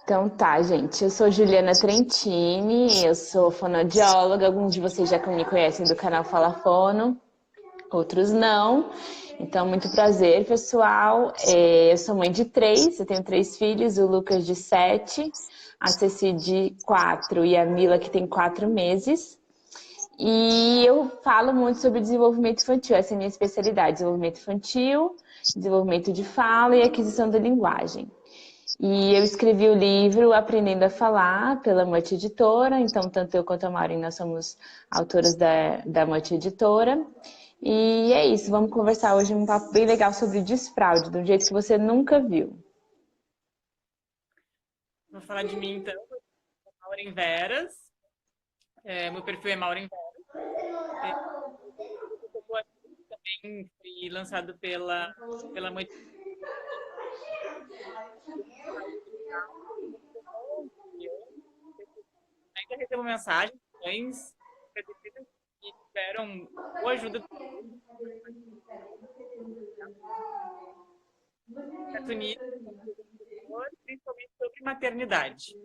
Então tá, gente. Eu sou Juliana Trentini, eu sou fonoaudióloga. Alguns de vocês já me conhecem do canal Fala Fono, outros não. Então, muito prazer, pessoal. Eu sou mãe de três, eu tenho três filhos, o Lucas de 7, a Ceci de 4 e a Mila que tem 4 meses. E eu falo muito sobre desenvolvimento infantil, essa é a minha especialidade, desenvolvimento infantil, desenvolvimento de fala e aquisição da linguagem. E eu escrevi o livro Aprendendo a Falar pela Mote Editora, então tanto eu quanto a Maureen nós somos autoras da Mote Editora. E é isso, vamos conversar hoje um papo bem legal sobre desfraude, do jeito que você nunca viu. Vou falar de mim então, Maureen Veras. Meu perfil é Maureen Veras. Também fui lançado pela Mote. Ainda recebo mensagens, mães agradecidas que tiveram boa ajuda do Estados Unidos, principalmente sobre maternidade.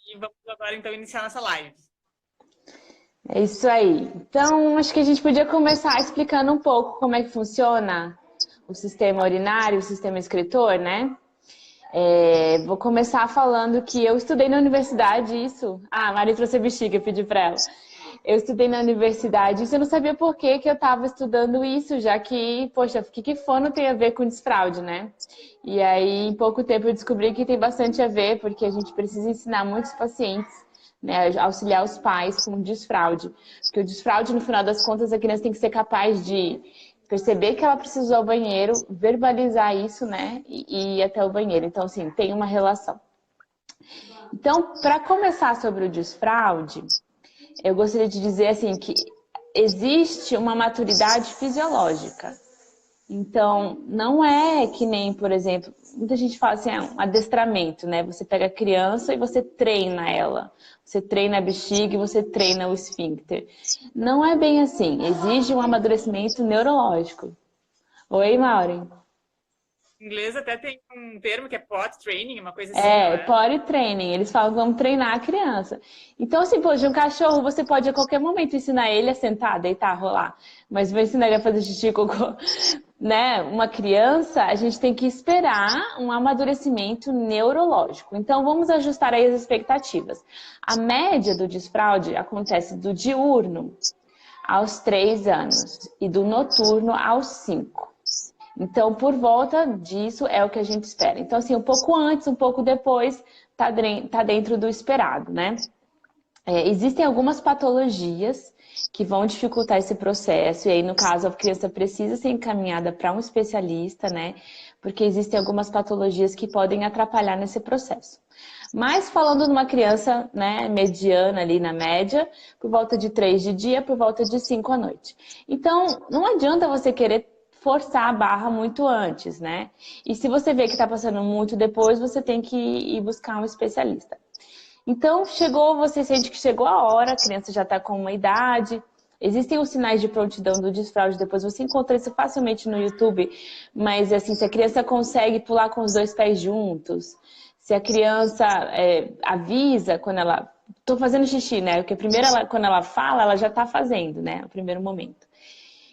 E vamos agora então iniciar nossa live. É isso aí. Então, acho que a gente podia começar explicando um pouco como é que funciona o sistema urinário, o sistema excretor, né? Vou começar falando que eu estudei na universidade isso. Ah, a Mari trouxe a bexiga, eu pedi pra ela. Eu estudei na universidade isso, eu não sabia por que eu estava estudando isso, já que, poxa, o que fono tem a ver com desfraude, né? E aí, em pouco tempo, eu descobri que tem bastante a ver, porque a gente precisa ensinar muitos pacientes, né, auxiliar os pais com desfraude. Porque o desfraude, no final das contas, a criança tem que ser capaz de perceber que ela precisa usar o banheiro, verbalizar isso, né, e ir até o banheiro. Então, assim, tem uma relação. Então, para começar sobre o desfraude, eu gostaria de dizer assim que existe uma maturidade fisiológica. Então, não é que nem, por exemplo, muita gente fala assim, um adestramento, né? Você pega a criança e você treina ela. Você treina a bexiga e você treina o esfíncter. Não é bem assim. Exige um amadurecimento neurológico. Oi, Maureen. Em inglês até tem um termo que é pot training, uma coisa assim, não é? Potty training. Eles falam, vamos treinar a criança. Então, assim, pô, de um cachorro, você pode a qualquer momento ensinar ele a sentar, deitar, rolar. Mas vai ensinar ele a fazer xixi, cocô. Né? Uma criança, a gente tem que esperar um amadurecimento neurológico. Então, vamos ajustar aí as expectativas. A média do desfraude acontece do diurno aos 3 anos e do noturno aos 5. Então, por volta disso é o que a gente espera. Então, assim, um pouco antes, um pouco depois, tá dentro do esperado, né? Existem algumas patologias que vão dificultar esse processo, e aí, no caso, a criança precisa ser encaminhada para um especialista, né? Porque existem algumas patologias que podem atrapalhar nesse processo. Mas falando de uma criança, né, mediana ali na média, por volta de 3 de dia, por volta de 5 à noite. Então, não adianta você querer forçar a barra muito antes, né? E se você vê que está passando muito depois, você tem que ir buscar um especialista. Então, você sente que chegou a hora, a criança já está com uma idade. Existem os sinais de prontidão do desfraude, depois você encontra isso facilmente no YouTube, mas assim, se a criança consegue pular com os 2 pés juntos, se a criança avisa quando ela... Tô fazendo xixi, né? Porque primeiro, quando ela fala, ela já está fazendo, né? O primeiro momento.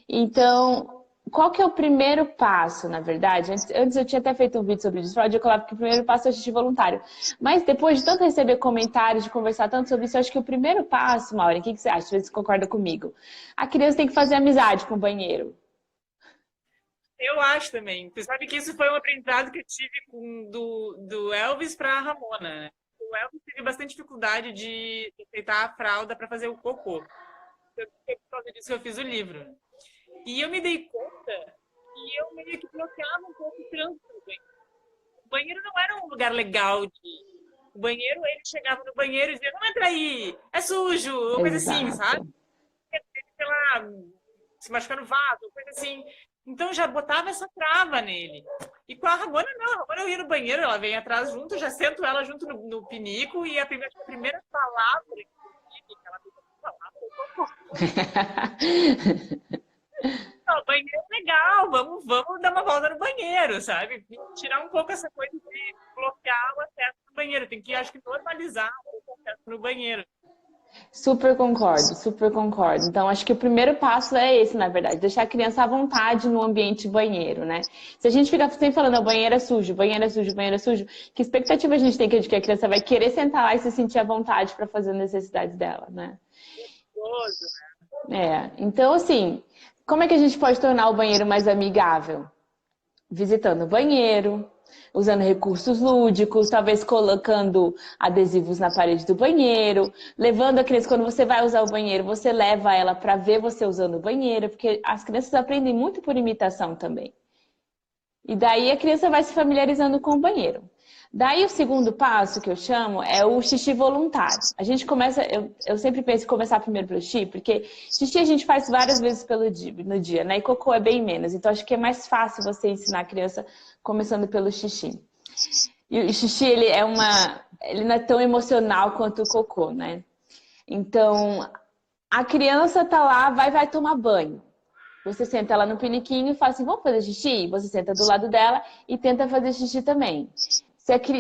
Então, qual que é o primeiro passo, na verdade? Antes eu tinha até feito um vídeo sobre desfraude, eu falava que o primeiro passo é o xixi voluntário. Mas depois de tanto receber comentários, de conversar tanto sobre isso, eu acho que o primeiro passo, Maureen, o que você acha? Deixa eu ver se você concorda comigo. A criança tem que fazer amizade com o banheiro. Eu acho também. Você sabe que isso foi um aprendizado que eu tive do Elvis para a Ramona, né? O Elvis teve bastante dificuldade de aceitar a fralda para fazer o cocô. Por causa disso eu fiz o livro. E eu me dei conta que eu meio que bloqueava um pouco o trânsito do banheiro. O banheiro não era um lugar legal de ir. O banheiro, ele chegava no banheiro e dizia, não entra aí, é sujo, ou coisa assim, sabe? Exato. Sei lá, se machucar no vaso, coisa assim. Então já botava essa trava nele. E com a Ramona, não. A Ramona eu ia no banheiro, ela vem atrás junto, já sento ela junto no pinico e a primeira palavra que ela me falar foi não, banheiro é legal, vamos dar uma volta no banheiro, sabe? Tirar um pouco essa coisa de bloquear o banheiro. Tem que, acho que, normalizar o processo no banheiro. Super concordo, super concordo. Então, acho que o primeiro passo é esse, na verdade, deixar a criança à vontade no ambiente banheiro, né? Se a gente fica sempre falando, o banheiro é sujo, banheiro é sujo, banheiro é sujo, que expectativa a gente tem de que a criança vai querer sentar lá e se sentir à vontade para fazer as necessidades dela, né? Então, assim, como é que a gente pode tornar o banheiro mais amigável? Visitando o banheiro, usando recursos lúdicos, talvez colocando adesivos na parede do banheiro, levando a criança, quando você vai usar o banheiro, você leva ela para ver você usando o banheiro, porque as crianças aprendem muito por imitação também. E daí a criança vai se familiarizando com o banheiro. Daí o segundo passo que eu chamo é o xixi voluntário. A gente começa, eu sempre penso em começar primeiro pelo xixi, porque xixi a gente faz várias vezes no dia, né? E cocô é bem menos. Então acho que é mais fácil você ensinar a criança começando pelo xixi. E o xixi, ele não é tão emocional quanto o cocô, né? Então, a criança tá lá, vai tomar banho. Você senta ela no piniquinho e fala assim, vamos fazer xixi? Você senta do lado dela e tenta fazer xixi também.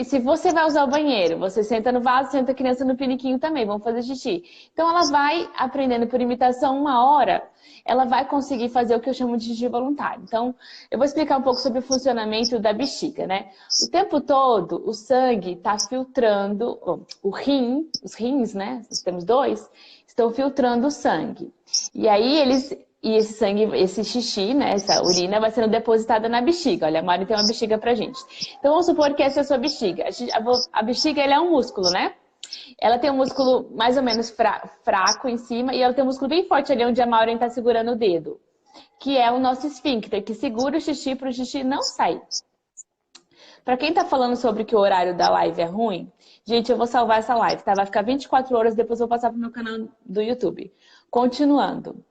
Se você vai usar o banheiro, você senta no vaso, senta a criança no piniquinho também, vamos fazer xixi. Então ela vai aprendendo por imitação, uma hora, ela vai conseguir fazer o que eu chamo de xixi voluntário. Então, eu vou explicar um pouco sobre o funcionamento da bexiga, né? O tempo todo, o sangue está filtrando, os rins, né? Nós temos dois, estão filtrando o sangue. E aí esse sangue, esse xixi, né, essa urina vai sendo depositada na bexiga. Olha, a Mari tem uma bexiga pra gente. Então vamos supor que essa é a sua bexiga. A bexiga, ela é um músculo, né? Ela tem um músculo mais ou menos fraco em cima e ela tem um músculo bem forte ali onde a Maureen está segurando o dedo, que é o nosso esfíncter, que segura o xixi para o xixi não sair. Para quem tá falando sobre que o horário da live é ruim, gente, eu vou salvar essa live, tá? Vai ficar 24 horas, depois eu vou passar pro meu canal do YouTube. Continuando.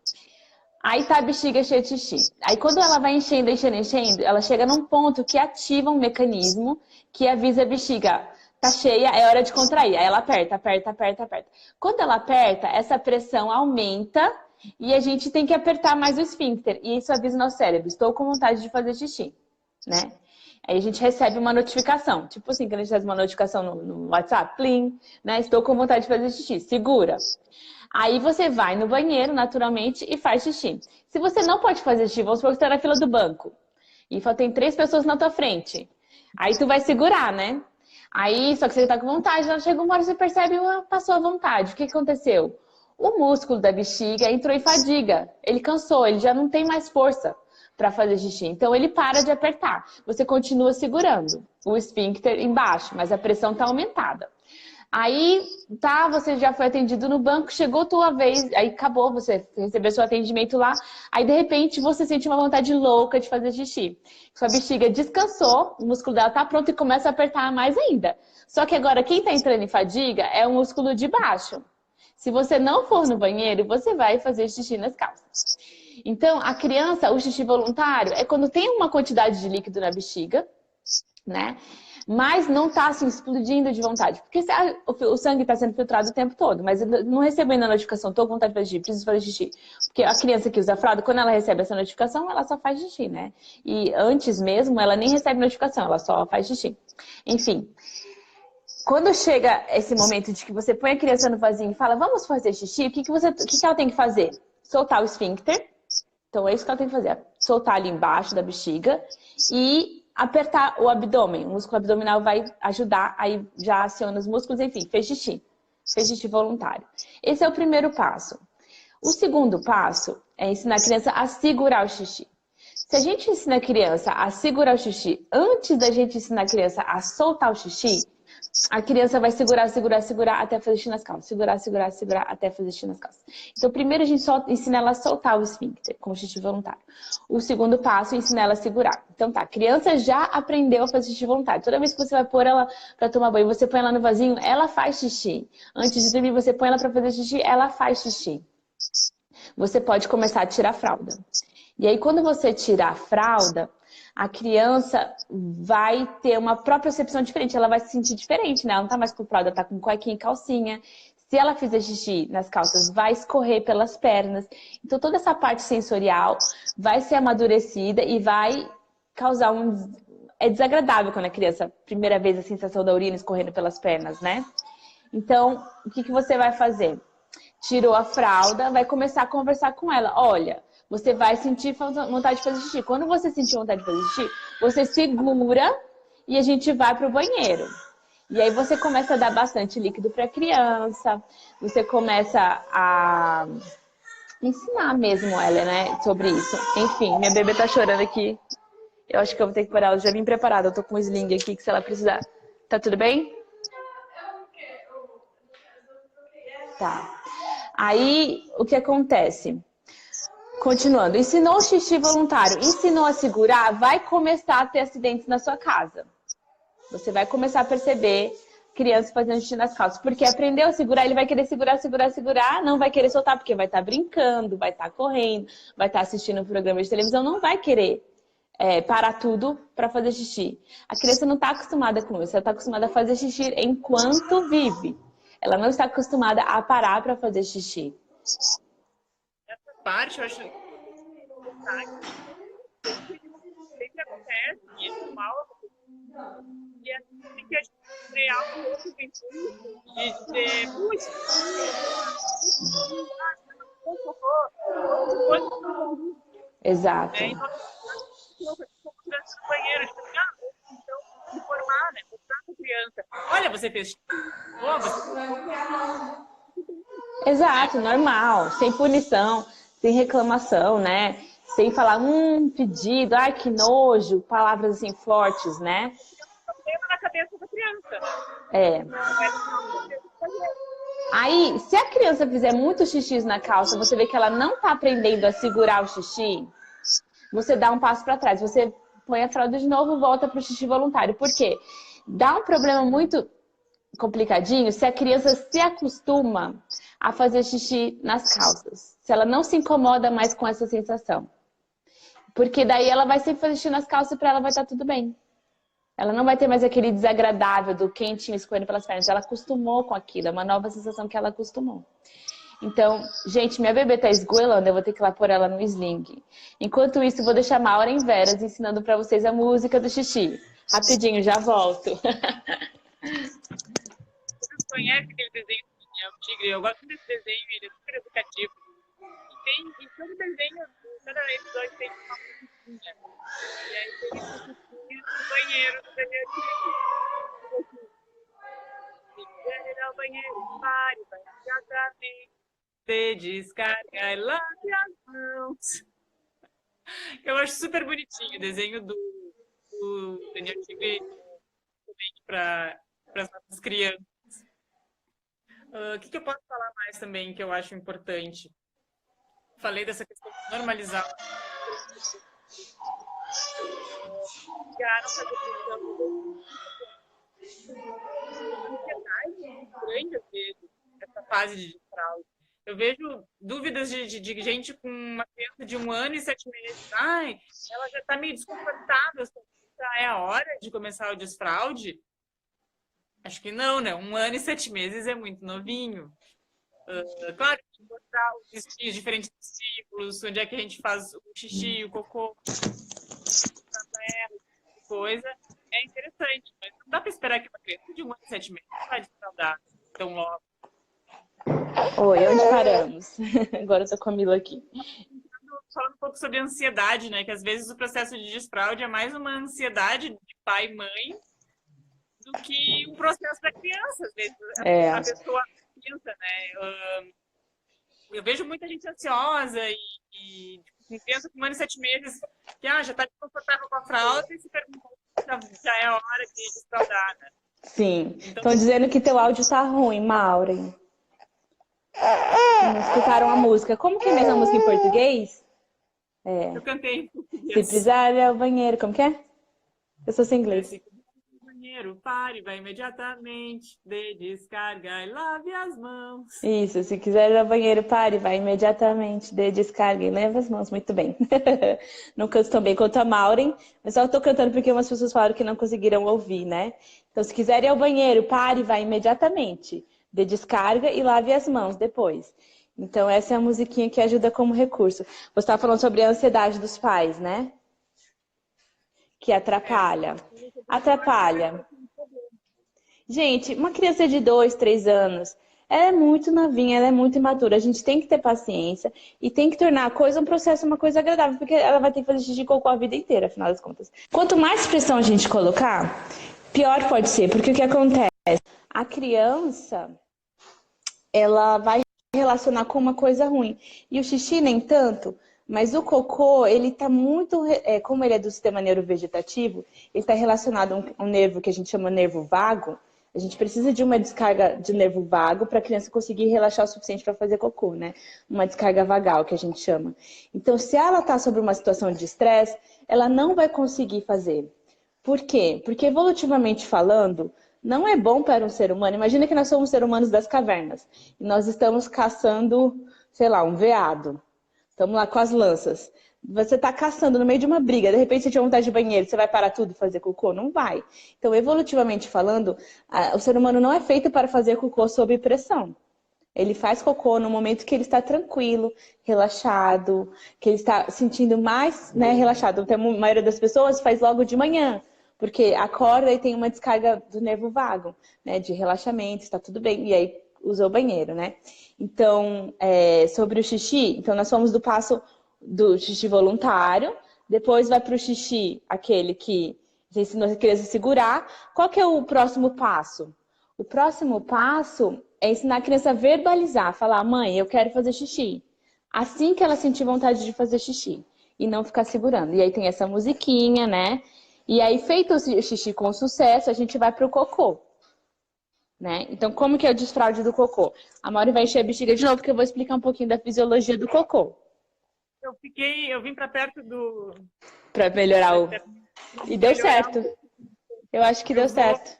Aí tá a bexiga cheia de xixi. Aí quando ela vai enchendo, ela chega num ponto que ativa um mecanismo que avisa a bexiga, tá cheia, é hora de contrair. Aí ela aperta, aperta, aperta, aperta. Quando ela aperta, essa pressão aumenta e a gente tem que apertar mais o esfíncter. E isso avisa o nosso cérebro, estou com vontade de fazer xixi, né? Aí a gente recebe uma notificação, tipo assim, quando a gente recebe uma notificação no WhatsApp, plim, né? Estou com vontade de fazer xixi, segura. Aí você vai no banheiro, naturalmente, e faz xixi. Se você não pode fazer xixi, vamos supor que você está na fila do banco. E só tem 3 pessoas na tua frente. Aí tu vai segurar, né? Aí, só que você tá com vontade, ela chega uma hora, você percebe, passou a vontade. O que aconteceu? O músculo da bexiga entrou em fadiga. Ele cansou, ele já não tem mais força para fazer xixi. Então ele para de apertar. Você continua segurando o esfíncter embaixo, mas a pressão está aumentada. Aí, tá, você já foi atendido no banco, chegou a tua vez, aí acabou, você recebeu seu atendimento lá, aí de repente você sente uma vontade louca de fazer xixi. Sua bexiga descansou, o músculo dela tá pronto e começa a apertar mais ainda. Só que agora quem tá entrando em fadiga é o músculo de baixo. Se você não for no banheiro, você vai fazer xixi nas calças. Então, a criança, o xixi voluntário é quando tem uma quantidade de líquido na bexiga, né? Mas não tá assim explodindo de vontade. Porque o sangue está sendo filtrado o tempo todo, mas eu não recebo ainda a notificação, tô com vontade de fazer xixi, preciso fazer xixi. Porque a criança que usa fralda, quando ela recebe essa notificação, ela só faz xixi, né? E antes mesmo, ela nem recebe notificação, ela só faz xixi. Enfim. Quando chega esse momento de que você põe a criança no vasinho e fala, vamos fazer xixi, o que ela tem que fazer? Soltar o esfíncter. Então é isso que ela tem que fazer. Soltar ali embaixo da bexiga e apertar o abdômen. O músculo abdominal vai ajudar, aí já aciona os músculos, enfim, fez xixi. Fez xixi voluntário. Esse é o primeiro passo. O segundo passo é ensinar a criança a segurar o xixi. Se a gente ensina a criança a segurar o xixi antes da gente ensinar a criança a soltar o xixi, a criança vai segurar, segurar, segurar até fazer xixi nas calças. Segurar, segurar, segurar até fazer xixi nas calças. Então, primeiro a gente ensina ela a soltar o esfíncter com o xixi voluntário. O segundo passo é ensinar ela a segurar. Então tá, a criança já aprendeu a fazer xixi voluntário. Toda vez que você vai pôr ela pra tomar banho, você põe ela no vasinho, ela faz xixi. Antes de dormir, você põe ela pra fazer xixi, ela faz xixi. Você pode começar a tirar a fralda. E aí, quando você tirar a fralda, a criança vai ter uma própria percepção diferente, ela vai se sentir diferente, né? Ela não tá mais com fralda, tá com cuequinha e calcinha. Se ela fizer xixi nas calças, vai escorrer pelas pernas. Então, toda essa parte sensorial vai ser amadurecida e vai causar é desagradável quando a criança, primeira vez, a sensação da urina escorrendo pelas pernas, né? Então, o que você vai fazer? Tirou a fralda, vai começar a conversar com ela. Olha, você vai sentir vontade de fazer xixi. Quando você sentir vontade de fazer xixi, você segura e a gente vai pro banheiro. E aí você começa a dar bastante líquido para a criança, você começa a ensinar mesmo ela, né, sobre isso. Enfim, minha bebê tá chorando aqui. Eu acho que eu vou ter que parar, eu já vim preparada. Eu tô com um sling aqui que se ela precisar. Tá tudo bem? Tá. Aí, o que acontece? Continuando, ensinou o xixi voluntário, ensinou a segurar, vai começar a ter acidentes na sua casa. Você vai começar a perceber crianças fazendo xixi nas calças. Porque aprendeu a segurar, ele vai querer segurar, segurar, segurar, não vai querer soltar, porque vai estar brincando, vai estar correndo, vai estar assistindo um programa de televisão, não vai querer parar tudo para fazer xixi. A criança não está acostumada com isso, ela está acostumada a fazer xixi enquanto vive. Ela não está acostumada a parar para fazer xixi. Essa parte eu acho sempre acontece, e é normal, e é assim que a gente criar um pouco de dizer, puxa, Exato. Então, no banheiro, então, informar, né? Mostrar para a criança. Olha, você fez Exato, normal, sem punição, sem reclamação, né? Sem falar, pedido, ai que nojo, palavras assim fortes, né? Problema na cabeça da criança. Aí, se a criança fizer muito xixi na calça, você vê que ela não tá aprendendo a segurar o xixi, você dá um passo para trás, você põe a fralda de novo e volta pro xixi voluntário. Por quê? Dá um problema muito complicadinho se a criança se acostuma a fazer xixi nas calças. Se ela não se incomoda mais com essa sensação. Porque daí ela vai sempre fazer xixi nas calças e para ela vai estar tudo bem. Ela não vai ter mais aquele desagradável do quentinho escorrendo pelas pernas. Ela acostumou com aquilo, é uma nova sensação que ela acostumou. Então, gente, minha bebê tá esgoelando, eu vou ter que ir lá pôr ela no sling. Enquanto isso, eu vou deixar a Maureen Veras ensinando pra vocês a música do xixi. Rapidinho, já volto. Vocês conhecem aquele desenho do o Tigre? Eu gosto desse desenho, ele é super educativo. E em todo desenho, cada episódio tem uma musiquinha. E aí tem esse musiquinha no banheiro do Daniel Tigre. Se quiser ir ao banheiro, pare, vai imediatamente. De descarga e lave as mãos. Eu acho super bonitinho o desenho do Daniel Tigre para as nossas crianças. O que eu posso falar mais também que eu acho importante? Falei dessa questão de normalizar. Grande às vezes, essa fase de desfraude. Eu vejo dúvidas de gente com uma criança de 1 ano e 7 meses. Ai, ela já está meio desconfortável. Já é a hora de começar o desfraude? Acho que não, né? 1 ano e 7 meses é muito novinho. Claro, que mostrar os diferentes ciclos, onde é que a gente faz o xixi, o cocô, coisa, é interessante. Mas não dá para esperar que uma criança de 1 ano e 7 meses vai desfraudar tão logo. Oi, onde paramos? Agora eu tô com a Mila aqui. Falando um pouco sobre ansiedade, né? Que às vezes o processo de desfraude é mais uma ansiedade de pai e mãe do que um processo da criança. Às vezes a pessoa pensa, né? Eu vejo muita gente ansiosa e pensa com 1 ano e 7 meses que já está desconfortável com a fralda e se pergunta se já é hora de desfraudar, né? Sim. Estão dizendo que teu áudio tá ruim, Maureen. Não escutaram a música. Como que é mesmo a música em português? Eu cantei em português. Se precisar ir ao banheiro, como que é? Eu sou sem inglês. Se precisar ir ao banheiro, pare, vai imediatamente, dê descarga e lave as mãos. Isso, se quiser ir ao banheiro, pare, vai imediatamente, dê descarga e lave as mãos. Muito bem. Não canto tão bem quanto a Maureen, mas só tô cantando porque umas pessoas falaram que não conseguiram ouvir, né? Então, se quiser ir ao banheiro, pare, vai imediatamente. Dê descarga e lave as mãos depois. Então, essa é a musiquinha que ajuda como recurso. Você estava falando sobre a ansiedade dos pais, né? que atrapalha. Atrapalha. Gente, uma criança de 2, 3 anos, ela é muito novinha, ela é muito imatura. A gente tem que ter paciência e tem que tornar a coisa um processo, uma coisa agradável, porque ela vai ter que fazer xixi e cocô a vida inteira, afinal das contas. Quanto mais pressão a gente colocar, pior pode ser, porque o que acontece? A criança, ela vai relacionar com uma coisa ruim. E o xixi nem tanto, mas o cocô, ele tá muito, como ele é do sistema neurovegetativo, ele está relacionado a um nervo que a gente chama nervo vago. A gente precisa de uma descarga de nervo vago para a criança conseguir relaxar o suficiente para fazer cocô, né? Uma descarga vagal, que a gente chama. Então, se ela está sob uma situação de estresse, ela não vai conseguir fazer. Por quê? Porque evolutivamente falando, não é bom para um ser humano. Imagina que nós somos seres humanos das cavernas e nós estamos caçando, sei lá, um veado. Estamos lá com as lanças. Você está caçando no meio de uma briga, de repente você tinha vontade de banheiro, você vai parar tudo e fazer cocô? Não vai. Então, evolutivamente falando, o ser humano não é feito para fazer cocô sob pressão. Ele faz cocô no momento que ele está tranquilo, relaxado, que ele está sentindo mais, né, relaxado. Então, a maioria das pessoas faz logo de manhã, porque acorda e tem uma descarga do nervo vago, né, de relaxamento, está tudo bem, e aí usa o banheiro, né? Então, sobre o xixi, então nós fomos do passo do xixi voluntário, depois vai para o xixi, aquele que você ensinou a criança a segurar. Qual que é o próximo passo? O próximo passo é ensinar a criança a verbalizar, falar, mãe, eu quero fazer xixi. Assim que ela sentir vontade de fazer xixi. E não ficar segurando. E aí tem essa musiquinha, né? E aí, feito o xixi com sucesso, a gente vai pro cocô. Né? Então, como que é o desfraude do cocô? A Mauri vai encher a bexiga de novo, porque eu vou explicar um pouquinho da fisiologia do cocô. Eu vim para perto do... Para melhorar o... E deu certo. Eu acho que deu certo.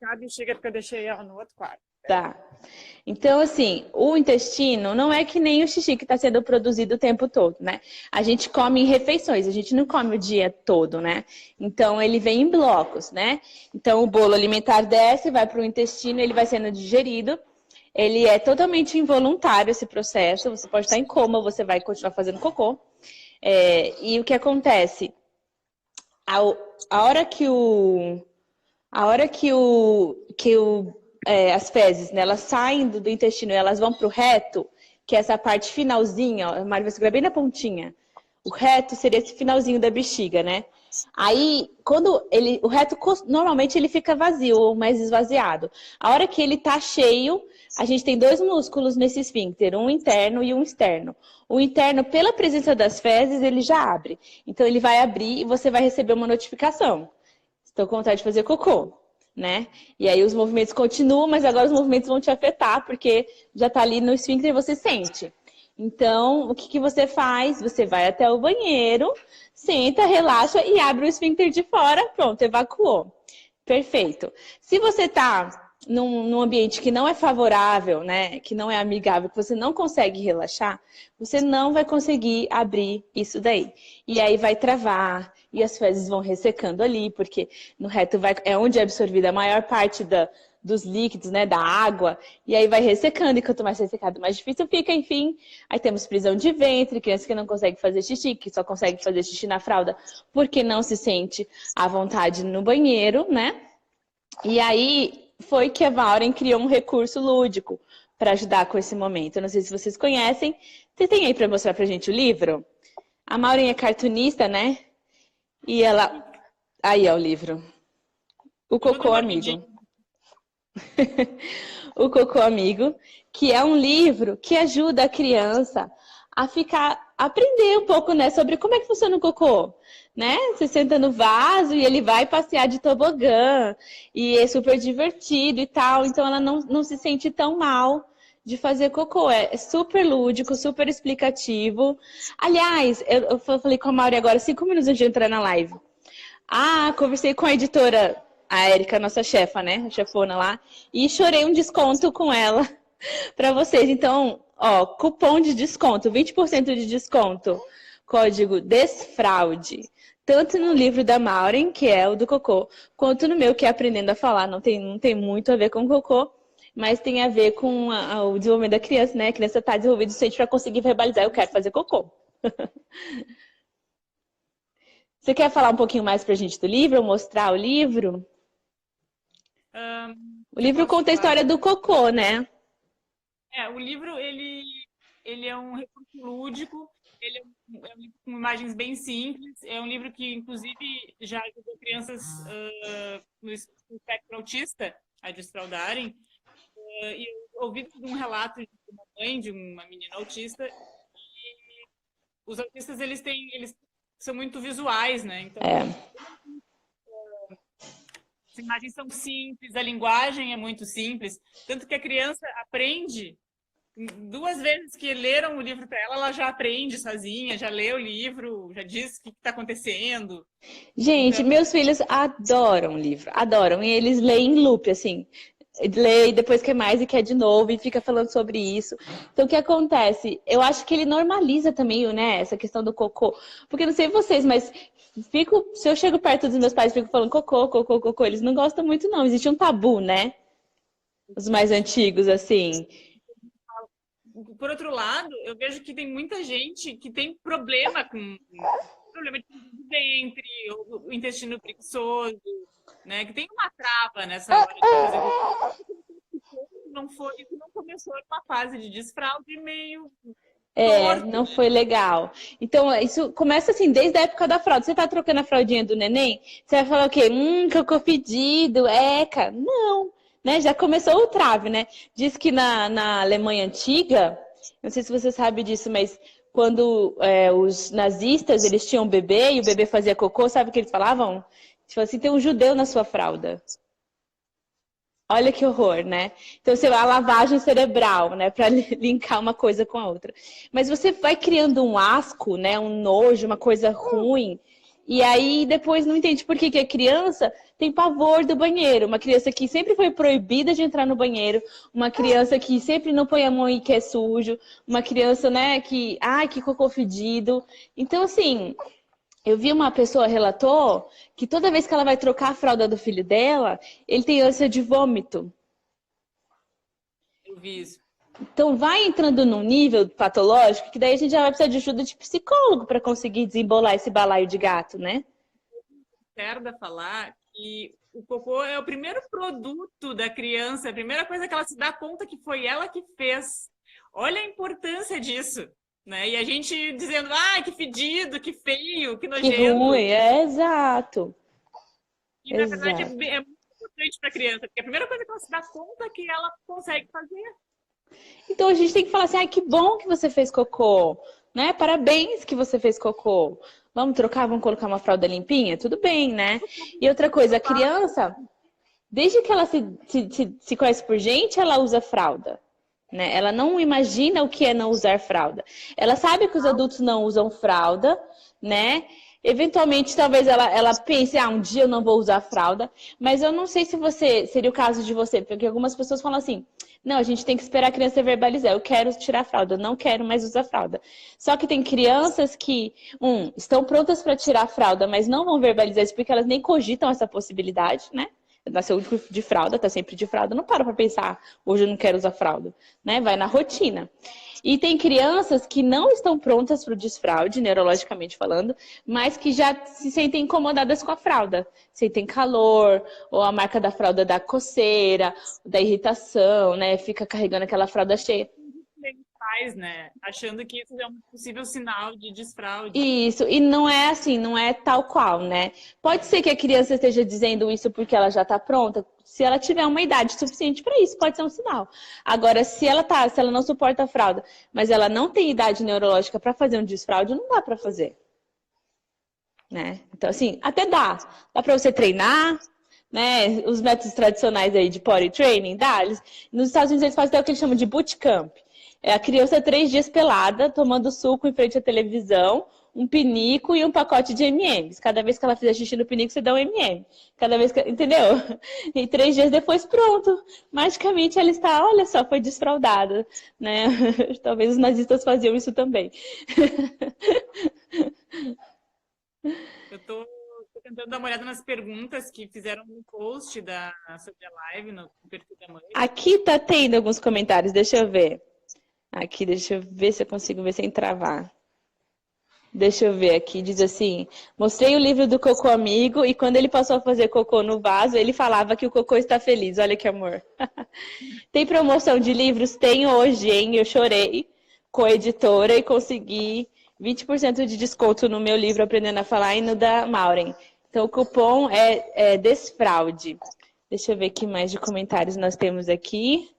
A bexiga porque eu deixei ela no outro quarto. Tá. Então, assim, o intestino não é que nem o xixi que está sendo produzido o tempo todo, né? A gente come em refeições, a gente não come o dia todo, né? Então, ele vem em blocos, né? Então, o bolo alimentar desce, vai para o intestino, ele vai sendo digerido. Ele é totalmente involuntário, esse processo. Você pode estar em coma, você vai continuar fazendo cocô. E o que acontece? A hora que as fezes, né, elas saem do intestino e elas vão para o reto, que é essa parte finalzinha, ó, a Mari vai segurar bem na pontinha. O reto seria esse finalzinho da bexiga, né? Aí, o reto, normalmente ele fica vazio ou mais esvaziado. A hora que ele tá cheio, a gente tem 2 músculos nesse esfíncter, um interno e um externo. O interno, pela presença das fezes, ele já abre. Então, ele vai abrir e você vai receber uma notificação. Estou com vontade de fazer cocô, né? E aí os movimentos continuam, mas agora os movimentos vão te afetar, porque já tá ali no esfíncter e você sente. Então, o que você faz? Você vai até o banheiro, senta, relaxa e abre o esfíncter de fora, pronto, evacuou. Perfeito. Se você tá num ambiente que não é favorável, né, que não é amigável, que você não consegue relaxar, você não vai conseguir abrir isso daí. E aí vai travar, e as fezes vão ressecando ali, porque no reto é onde é absorvida a maior parte dos líquidos, né, da água, e aí vai ressecando, e quanto mais ressecado, mais difícil fica, enfim. Aí temos prisão de ventre, criança que não consegue fazer xixi, que só consegue fazer xixi na fralda, porque não se sente à vontade no banheiro, né? E aí foi que a Maureen criou um recurso lúdico para ajudar com esse momento. Eu não sei se vocês conhecem. Você tem aí para mostrar pra gente o livro? A Maureen é cartunista, né? E ela... Aí é o livro. O Cocô Amigo. O Cocô Amigo, que é um livro que ajuda a criança a aprender um pouco, né, sobre como é que funciona o cocô, né? Você senta no vaso e ele vai passear de tobogã e é super divertido e tal, então ela não se sente tão mal de fazer cocô. É super lúdico, super explicativo. Aliás, eu falei com a Mauri agora, 5 minutos antes de entrar na live. Conversei com a editora, a Érica, nossa chefa, né? A chefona lá, e chorei um desconto com ela para vocês. Então, ó, cupom de desconto, 20% de desconto, código DESFRAUDE, tanto no livro da Maureen, que é o do cocô, quanto no meu, que é Aprendendo a Falar. Não tem muito a ver com cocô, mas tem a ver com o desenvolvimento da criança, né? A criança está desenvolvida o suficiente para conseguir verbalizar, eu quero fazer cocô. Você quer falar um pouquinho mais pra gente do livro, ou mostrar o livro? O livro conta a história do cocô, né? O livro, ele é um recurso lúdico, ele é um livro com imagens bem simples, é um livro que, inclusive, já ajudou crianças no espectro autista a desfraudarem. E eu ouvi de um relato de uma mãe, de uma menina autista, e os autistas, eles são muito visuais, né? Então, as imagens são simples, a linguagem é muito simples, tanto que a criança aprende. 2 vezes que leram o livro para ela, ela já aprende sozinha, já lê o livro, já diz o que está acontecendo. Gente, Então, meus filhos adoram livro, adoram. E eles leem em loop, assim. Lê e depois quer mais e quer de novo e fica falando sobre isso. Então, o que acontece? Eu acho que ele normaliza também, né, essa questão do cocô. Porque não sei vocês, mas se eu chego perto dos meus pais e fico falando cocô, cocô, cocô, eles não gostam muito, não. Existe um tabu, né? Os mais antigos, assim. por outro lado, eu vejo que tem muita gente que tem problema de ventre, ou o intestino preguiçoso, né? Que tem uma trava nessa hora de fazer isso não começou numa fase de desfraude meio torto, Não né? foi legal. Então, isso começa assim, desde a época da fralda. Você tá trocando a fraldinha do neném, você vai falar o quê? Cocô fedido, eca. Não, né? Já começou o trave, né? Diz que na Alemanha antiga, não sei se você sabe disso, mas quando os nazistas, eles tinham um bebê e o bebê fazia cocô, sabe o que eles falavam? Tipo assim, tem um judeu na sua fralda. Olha que horror, né? Então, você a lavagem cerebral, né? Para linkar uma coisa com a outra. Mas você vai criando um asco, né? Um nojo, uma coisa ruim. E aí depois não entende por que que a criança tem pavor do banheiro. Uma criança que sempre foi proibida de entrar no banheiro. Uma criança que sempre não põe a mão e que é sujo. Uma criança, né? Que cocô fedido. Então, assim, eu vi uma pessoa relatou que toda vez que ela vai trocar a fralda do filho dela, ele tem ânsia de vômito. Eu vi isso. Então vai entrando num nível patológico que daí a gente já vai precisar de ajuda de psicólogo para conseguir desembolar esse balaio de gato, né? Cerda falar que o cocô é o primeiro produto da criança, a primeira coisa que ela se dá conta que foi ela que fez. Olha a importância disso, né? E a gente dizendo, que fedido, que feio, que Que nojento. ruim, exato. E na verdade Exato. é muito importante para a criança, porque a primeira coisa que ela se dá conta é que ela consegue fazer. Então a gente tem que falar assim, que bom que você fez cocô, né? Parabéns que você fez cocô. Vamos trocar, vamos colocar uma fralda limpinha? Tudo bem, né? E outra coisa, a criança, desde que ela se conhece por gente, ela usa fralda. Né? Ela não imagina o que é não usar fralda. Ela sabe que os adultos não usam fralda, né? Eventualmente, talvez ela pense, um dia eu não vou usar fralda, mas eu não sei se seria o caso de você, porque algumas pessoas falam assim, não, a gente tem que esperar a criança verbalizar, eu quero tirar a fralda, eu não quero mais usar fralda. Só que tem crianças que, estão prontas para tirar a fralda, mas não vão verbalizar isso porque elas nem cogitam essa possibilidade, né? Nasceu de fralda, tá sempre de fralda, não para pra pensar, hoje eu não quero usar fralda, né? Vai na rotina. E tem crianças que não estão prontas para o desfraude, neurologicamente falando, mas que já se sentem incomodadas com a fralda. Sentem calor, ou a marca da fralda da coceira, da irritação, né? Fica carregando aquela fralda cheia. Faz, né? Achando que isso é um possível sinal de desfraude. Isso, e não é assim, não é tal qual, né? Pode ser que a criança esteja dizendo isso porque ela já está pronta. Se ela tiver uma idade suficiente para isso, pode ser um sinal. Agora, se ela não suporta a fralda, mas ela não tem idade neurológica para fazer um desfraude, não dá para fazer. Né? Então, assim, até dá. Dá para você treinar, né? Os métodos tradicionais aí de potty training, dá. Nos Estados Unidos eles fazem até o que eles chamam de bootcamp. É a criança 3 dias pelada, tomando suco em frente à televisão, um pinico e um pacote de M&M's. Cada vez que ela fizer xixi no pinico, você dá um M&M. Cada vez que... Entendeu? E 3 dias depois, pronto. Magicamente ela está, olha só, foi desfraldada. Né? Talvez os nazistas faziam isso também. Eu tô tentando dar uma olhada nas perguntas que fizeram no post sobre a live, no perfil da mãe. Aqui tá tendo alguns comentários, deixa eu ver. Aqui, deixa eu ver se eu consigo ver sem travar. Deixa eu ver aqui, diz assim: mostrei o livro do Cocô Amigo e quando ele passou a fazer cocô no vaso, ele falava que o cocô está feliz. Olha que amor. Tem promoção de livros? Tem hoje, hein? Eu chorei com a editora e consegui 20% de desconto no meu livro Aprendendo a Falar e no da Maureen. Então o cupom é Desfraude. Deixa eu ver que mais de comentários nós temos aqui.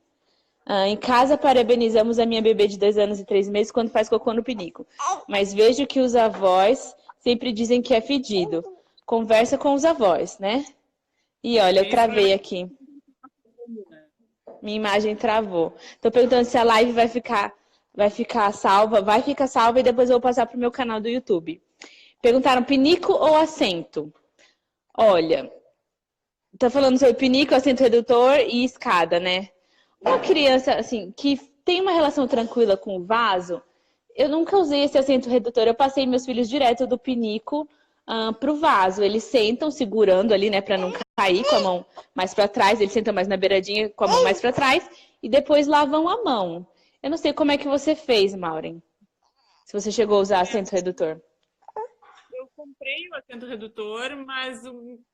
Em casa, parabenizamos a minha bebê de 2 anos e 3 meses quando faz cocô no pinico. Mas vejo que os avós sempre dizem que é fedido. Conversa com os avós, né? E olha, eu travei aqui. Minha imagem travou. Tô perguntando se a live vai ficar salva. Vai ficar salva e depois eu vou passar pro meu canal do YouTube. Perguntaram pinico ou assento? Olha, tá falando sobre pinico, assento redutor e escada, né? Uma criança, assim, que tem uma relação tranquila com o vaso, eu nunca usei esse assento redutor. Eu passei meus filhos direto do pinico pro vaso. Eles sentam segurando ali, né, para não cair com a mão mais para trás. Eles sentam mais na beiradinha com a mão mais para trás e depois lavam a mão. Eu não sei como é que você fez, Maureen. Se você chegou a usar assento redutor. Eu comprei o assento redutor, mas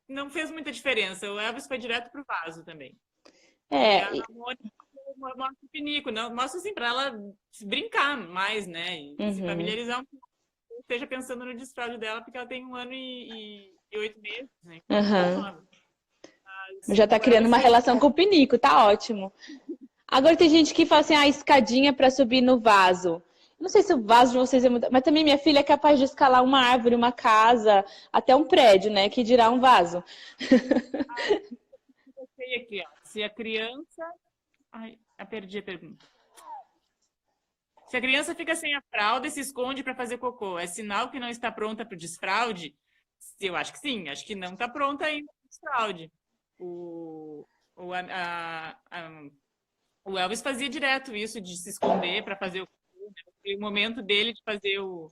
não fez muita diferença. O Elvis foi direto pro vaso também. A Mônica mostra o pinico, não, mostra assim para ela brincar mais, né? E se familiarizar um pouco, esteja pensando no desfraude dela, porque ela tem 1 ano e 8 meses, né? Já tá criando uma relação com o pinico, tá ótimo. Agora tem gente que fala assim, escadinha para subir no vaso. Não sei se o vaso de vocês é muito... Mas também minha filha é capaz de escalar uma árvore, uma casa, até um prédio, né? Que dirá um vaso. Eu sei aqui, ó. Se a criança... Ai, eu perdi a pergunta. Se a criança fica sem a fralda e se esconde para fazer cocô, é sinal que não está pronta para o desfraude? Eu acho que sim, acho que não está pronta ainda para o desfraude. O Elvis fazia direto isso, de se esconder para fazer o cocô. Foi o momento dele de fazer o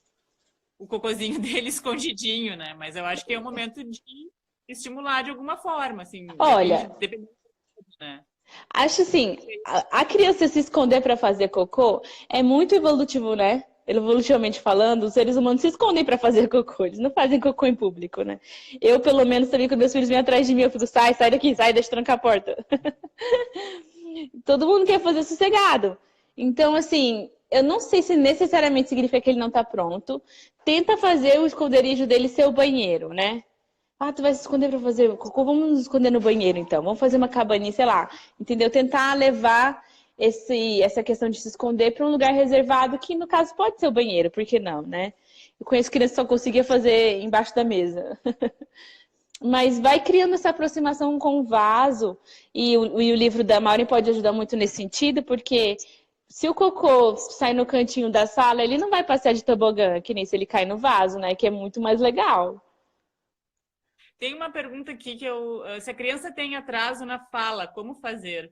cocôzinho dele escondidinho, né? Mas eu acho que é o momento de estimular de alguma forma, assim. Olha, depende, né? Acho assim, a criança se esconder para fazer cocô é muito evolutivo, né? Evolutivamente falando, os seres humanos se escondem para fazer cocô, eles não fazem cocô em público, né? Eu, pelo menos, também, quando meus filhos vêm atrás de mim, eu fico, sai daqui, sai, deixa eu trancar a porta. Todo mundo quer fazer sossegado. Então, assim, eu não sei se necessariamente significa que ele não tá pronto. Tenta fazer o esconderijo dele ser o banheiro, né? Tu vai se esconder pra fazer cocô? Vamos nos esconder no banheiro, então. Vamos fazer uma cabaninha, sei lá. Entendeu? Tentar levar essa questão de se esconder para um lugar reservado, que no caso pode ser o banheiro, por que não, né? Eu conheço crianças que só conseguia fazer embaixo da mesa. Mas vai criando essa aproximação com o vaso. E o livro da Maureen pode ajudar muito nesse sentido, porque se o cocô sai no cantinho da sala, ele não vai passear de tobogã, que nem se ele cai no vaso, né? Que é muito mais legal. Tem uma pergunta aqui se a criança tem atraso na fala, como fazer?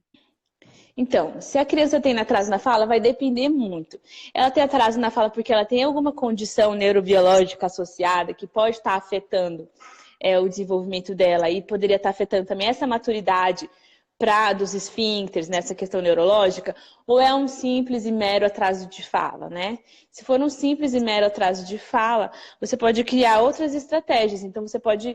Então, se a criança tem atraso na fala, vai depender muito. Ela tem atraso na fala porque ela tem alguma condição neurobiológica associada que pode estar afetando o desenvolvimento dela e poderia estar afetando também essa maturidade dos esfíncteres, nessa questão neurológica, ou é um simples e mero atraso de fala, né? Se for um simples e mero atraso de fala, você pode criar outras estratégias. Então, você pode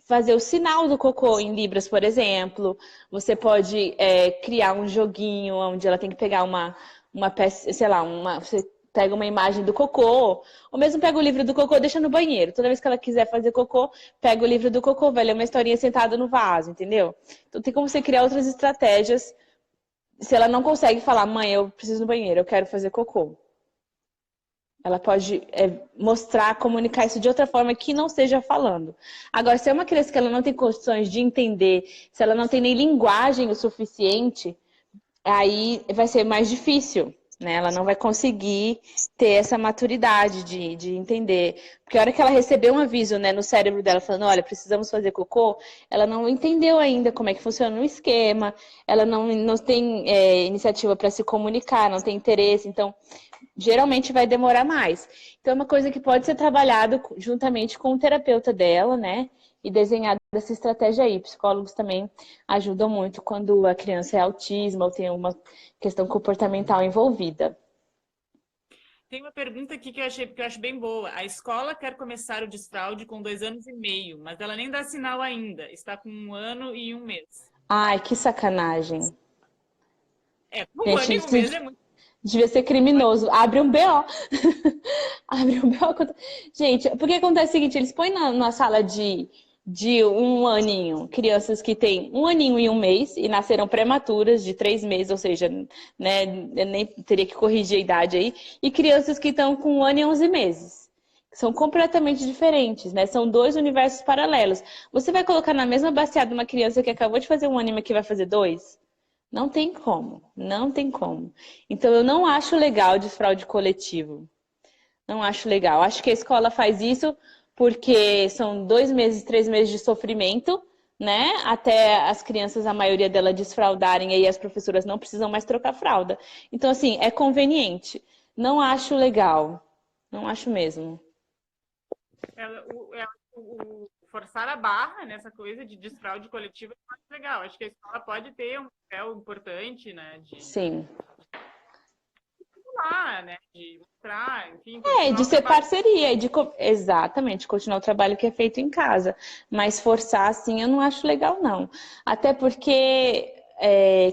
fazer o sinal do cocô em Libras, por exemplo. Você pode criar um joguinho onde ela tem que pegar uma peça, sei lá, você pega uma imagem do cocô, ou mesmo pega o livro do cocô e deixa no banheiro. Toda vez que ela quiser fazer cocô, pega o livro do cocô, vai ler uma historinha sentada no vaso, entendeu? Então tem como você criar outras estratégias se ela não consegue falar, mãe, eu preciso ir no banheiro, eu quero fazer cocô. Ela pode mostrar, comunicar isso de outra forma que não seja falando. Agora, se é uma criança que ela não tem condições de entender, se ela não tem nem linguagem o suficiente, aí vai ser mais difícil. Né? Ela não vai conseguir ter essa maturidade de entender. Porque a hora que ela recebeu um aviso, né, no cérebro dela falando, olha, precisamos fazer cocô, ela não entendeu ainda como é que funciona o esquema, ela não tem iniciativa para se comunicar, não tem interesse, então geralmente vai demorar mais. Então é uma coisa que pode ser trabalhado juntamente com o terapeuta dela, né? E desenhar essa estratégia aí. Psicólogos também ajudam muito quando a criança é autismo ou tem uma questão comportamental envolvida. Tem uma pergunta aqui que eu acho bem boa. A escola quer começar o desfraude com 2 anos e meio, mas ela nem dá sinal ainda. Está com 1 ano e 1 mês. Ai, que sacanagem. Um Gente, ano e um isso mês é muito. devia ser criminoso. Abre um BO. Abre um BO. Gente, porque acontece o seguinte, eles põem na sala de um aninho, crianças que têm 1 aninho e 1 mês e nasceram prematuras de 3 meses, ou seja, né, eu nem teria que corrigir a idade aí, e crianças que estão com 1 ano e 11 meses. São completamente diferentes, né? São dois universos paralelos. Você vai colocar na mesma baciada uma criança que acabou de fazer 1 ano e que vai fazer 2? Não tem como, não tem como. Então eu não acho legal o desfraude coletivo. Não acho legal. Acho que a escola faz isso porque são 2 meses, 3 meses de sofrimento, né? Até as crianças, a maioria delas, desfraudarem, aí as professoras não precisam mais trocar fralda. Então, assim, é conveniente. Não acho legal. Não acho mesmo. Forçar a barra nessa coisa de desfraude coletivo é muito legal. Acho que a escola pode ter um papel importante, né? Sim. Lá, né? De mostrar, enfim, De ser parceria, exatamente, continuar o trabalho que é feito em casa. Mas forçar assim eu não acho legal, não. Até porque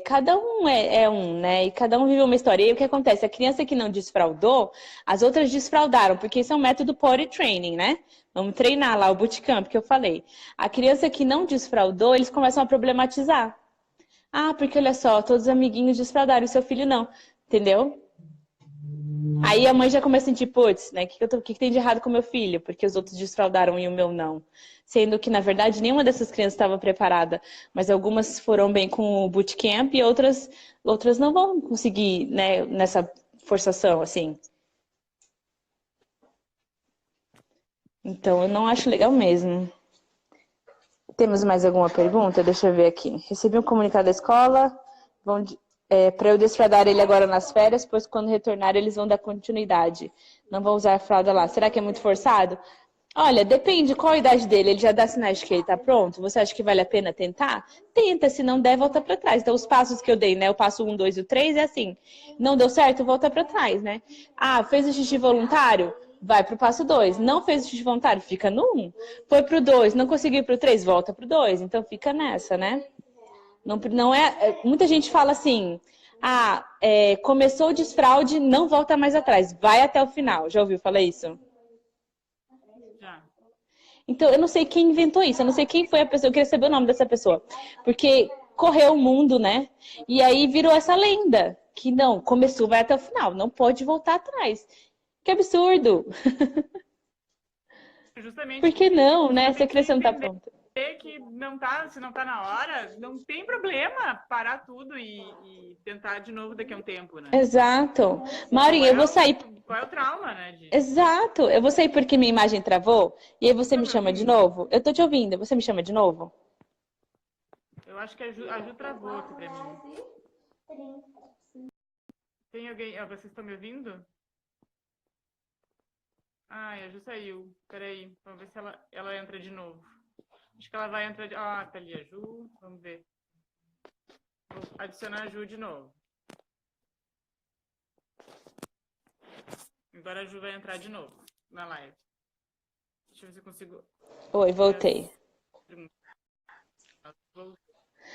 cada um é um, né? E cada um vive uma história. E aí, o que acontece? A criança que não desfraudou, as outras desfraudaram, porque isso é um método potty training, né? Vamos treinar lá o bootcamp que eu falei. A criança que não desfraudou, eles começam a problematizar. Ah, porque olha só, todos os amiguinhos desfraudaram e seu filho não. Entendeu? Aí a mãe já começa a sentir, putz, né? O que tem de errado com meu filho? Porque os outros desfraudaram e o meu não. Sendo que, na verdade, nenhuma dessas crianças estava preparada. Mas algumas foram bem com o bootcamp e outras não vão conseguir, né, nessa forçação, assim. Então, eu não acho legal mesmo. Temos mais alguma pergunta? Deixa eu ver aqui. Recebi um comunicado da escola. Para eu desfraudar ele agora nas férias, pois quando retornar eles vão dar continuidade. Não vão usar a fralda lá. Será que é muito forçado? Olha, depende qual a idade dele. Ele já dá sinais de que ele está pronto? Você acha que vale a pena tentar? Tenta, se não der, volta para trás. Então, os passos que eu dei, né? O passo 1, 2 e o 3 é assim. Não deu certo, volta para trás, né? Ah, fez o xixi voluntário? Vai pro passo 2. Não fez o xixi voluntário? Fica no 1. Foi pro 2, não conseguiu ir pro 3? Volta pro 2. Então, fica nessa, né? Não é, muita gente fala assim, começou o desfraude, não volta mais atrás, vai até o final. Já ouviu falar isso? Já. Então, eu não sei quem inventou isso, eu não sei quem foi a pessoa, eu queria saber o nome dessa pessoa. Porque correu o mundo, né? E aí virou essa lenda, que não, começou, vai até o final, não pode voltar atrás. Que absurdo! Justamente Por que não, né? Se a criança não tá pronta. Que não tá, se não tá na hora, não tem problema parar tudo e tentar de novo daqui a um tempo, né? Exato. Maurinho, eu vou sair. Qual é o trauma, né? Exato. Eu vou sair porque minha imagem travou e aí você me chama de novo. Eu tô te ouvindo, você me chama de novo? Eu acho que a Ju travou aqui pra mim. Tem alguém... vocês estão me ouvindo? A Ju saiu. Peraí, vamos ver se ela entra de novo. Acho que ela vai entrar de... tá ali a Ju. Vamos ver. Vou adicionar a Ju de novo. Agora a Ju vai entrar de novo na live. Deixa eu ver se eu consigo... Oi, voltei.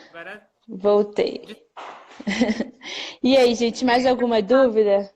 Agora... Voltei. E aí, gente, mais alguma dúvida?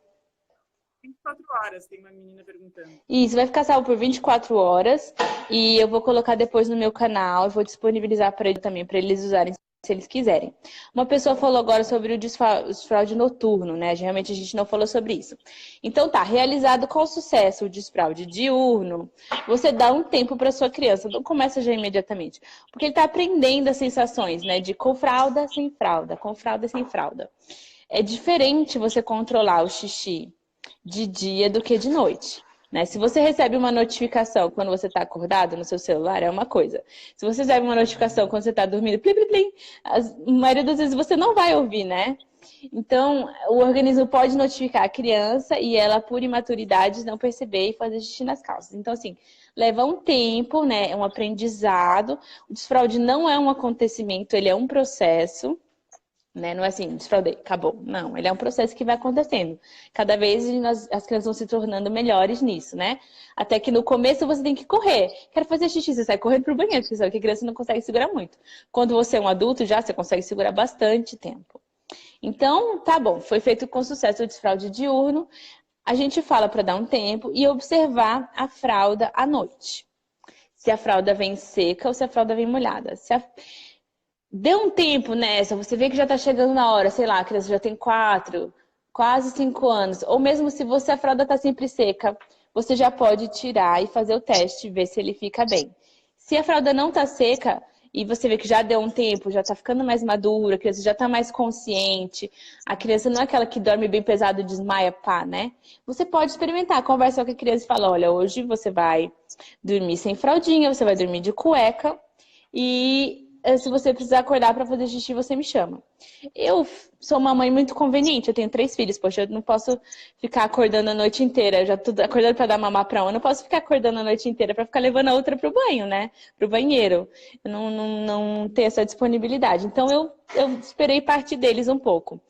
24 horas, tem uma menina perguntando. Isso, vai ficar salvo por 24 horas e eu vou colocar depois no meu canal e vou disponibilizar para eles também, para eles usarem se eles quiserem. Uma pessoa falou agora sobre o desfraude noturno, né? Realmente a gente não falou sobre isso. Então tá, realizado com sucesso o desfraude diurno, você dá um tempo para sua criança, não começa já imediatamente, porque ele tá aprendendo as sensações, né? De com fralda, sem fralda, com fralda, sem fralda. É diferente você controlar o xixi de dia do que de noite. Né? Se você recebe uma notificação quando você está acordado no seu celular, é uma coisa. Se você recebe uma notificação quando você está dormindo, plim, plim, plim, a maioria das vezes você não vai ouvir, né? Então, o organismo pode notificar a criança e ela, por imaturidade, não perceber e fazer xixi nas calças. Então, assim, leva um tempo, né? É um aprendizado. O desfraude não é um acontecimento, ele é um processo. né? Não é assim, desfraudei, acabou. Não, ele é um processo que vai acontecendo. Cada vez as crianças vão se tornando melhores nisso, né? Até que no começo você tem que correr. Quero fazer xixi, você sai correndo pro banheiro, porque sabe que a criança não consegue segurar muito. Quando você é um adulto já, você consegue segurar bastante tempo. Então, tá bom, foi feito com sucesso o desfraude diurno. A gente fala para dar um tempo e observar a fralda à noite. Se a fralda vem seca ou se a fralda vem molhada. Dê um tempo nessa, você vê que já está chegando na hora, sei lá, a criança já tem 4, quase 5 anos. Ou mesmo se a fralda está sempre seca, você já pode tirar e fazer o teste, ver se ele fica bem. Se a fralda não está seca e você vê que já deu um tempo, já está ficando mais madura, a criança já está mais consciente, a criança não é aquela que dorme bem pesado e desmaia, pá, né? Você pode experimentar, conversar com a criança e falar, olha, hoje você vai dormir sem fraldinha, você vai dormir de cueca e se você precisar acordar para fazer xixi, você me chama. Eu sou uma mãe muito conveniente, eu tenho 3 filhos, poxa, eu não posso ficar acordando a noite inteira, eu já tô acordando para dar mamar para uma, eu não posso ficar acordando a noite inteira para ficar levando a outra pro banho, né? Pro banheiro. Eu não tenho essa disponibilidade. Então eu esperei partir deles um pouco.